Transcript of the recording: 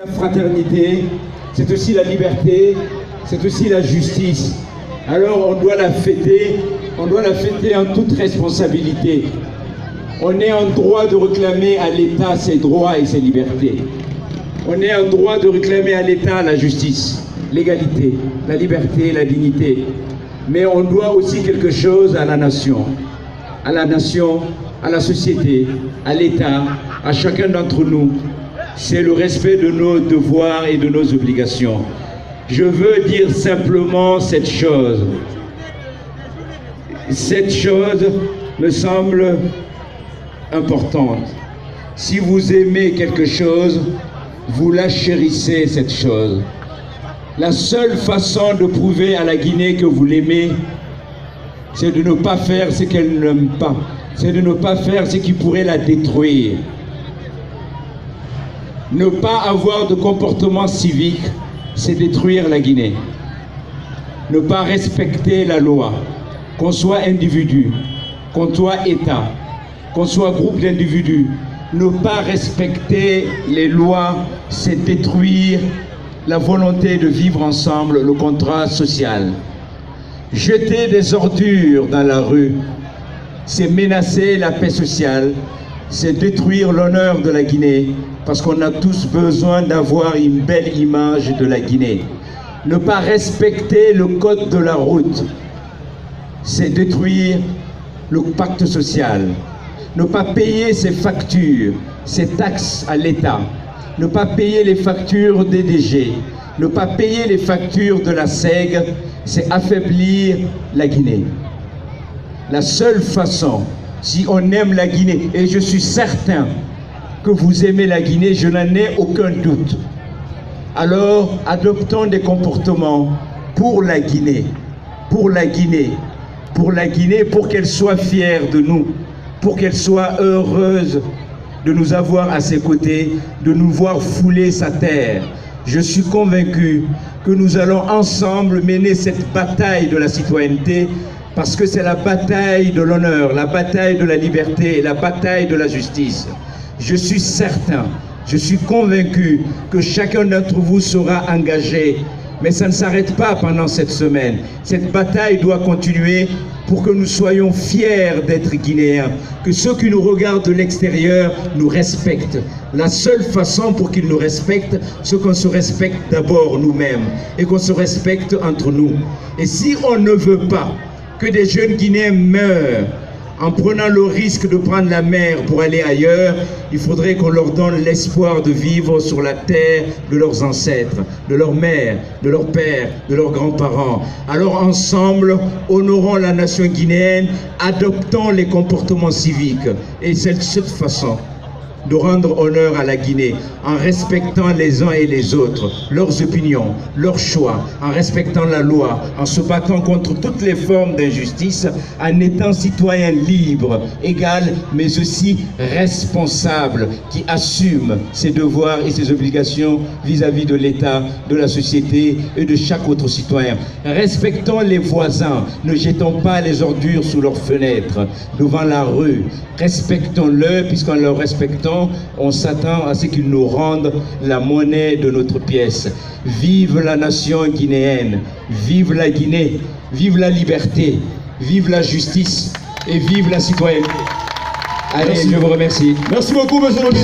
La fraternité, c'est aussi la liberté, c'est aussi la justice. Alors on doit la fêter en toute responsabilité. On est en droit de réclamer à l'État ses droits et ses libertés. On est en droit de réclamer à l'État la justice, l'égalité, la liberté, la dignité. Mais on doit aussi quelque chose à la nation, à la société, à l'État, à chacun d'entre nous. C'est le respect de nos devoirs et de nos obligations. Je veux dire simplement cette chose. Cette chose me semble importante. Si vous aimez quelque chose, vous la chérissez, cette chose. La seule façon de prouver à la Guinée que vous l'aimez, c'est de ne pas faire ce qu'elle n'aime pas. C'est de ne pas faire ce qui pourrait la détruire. Ne pas avoir de comportement civique, c'est détruire la Guinée. Ne pas respecter la loi, qu'on soit individu, qu'on soit État, qu'on soit groupe d'individus. Ne pas respecter les lois, c'est détruire la volonté de vivre ensemble, le contrat social. Jeter des ordures dans la rue, c'est menacer la paix sociale, c'est détruire l'honneur de la Guinée, parce qu'on a tous besoin d'avoir une belle image de la Guinée. Ne pas respecter le code de la route, c'est détruire le pacte social. Ne pas payer ses factures, ses taxes à l'État. Ne pas payer les factures des DG. Ne pas payer les factures de la SEG, c'est affaiblir la Guinée. La seule façon, si on aime la Guinée, et je suis certain que vous aimez la Guinée, je n'en ai aucun doute, alors adoptons des comportements pour la Guinée, pour la Guinée, pour la Guinée, pour qu'elle soit fière de nous, pour qu'elle soit heureuse de nous avoir à ses côtés, de nous voir fouler sa terre. Je suis convaincu que nous allons ensemble mener cette bataille de la citoyenneté, parce que c'est la bataille de l'honneur, la bataille de la liberté et la bataille de la justice. Je suis certain, je suis convaincu que chacun d'entre vous sera engagé. Mais ça ne s'arrête pas pendant cette semaine. Cette bataille doit continuer pour que nous soyons fiers d'être Guinéens, que ceux qui nous regardent de l'extérieur nous respectent. La seule façon pour qu'ils nous respectent, c'est qu'on se respecte d'abord nous-mêmes et qu'on se respecte entre nous. Et si on ne veut pas que des jeunes Guinéens meurent en prenant le risque de prendre la mer pour aller ailleurs, il faudrait qu'on leur donne l'espoir de vivre sur la terre de leurs ancêtres, de leurs mères, de leurs pères, de leurs grands-parents. Alors ensemble, honorons la nation guinéenne, adoptons les comportements civiques. Et c'est cette façon de rendre honneur à la Guinée, en respectant les uns et les autres, leurs opinions, leurs choix, en respectant la loi, en se battant contre toutes les formes d'injustice, en étant citoyen libre, égal, mais aussi responsable, qui assume ses devoirs et ses obligations vis-à-vis de l'État, de la société et de chaque autre citoyen. Respectons les voisins, ne jetons pas les ordures sous leurs fenêtres, devant la rue. Respectons-le, puisqu'en le respectant, on s'attend à ce qu'ils nous rendent la monnaie de notre pièce. Vive la nation guinéenne, vive la Guinée, vive la liberté, vive la justice et vive la citoyenneté. Allez, je vous remercie. Merci beaucoup, monsieur le ministre.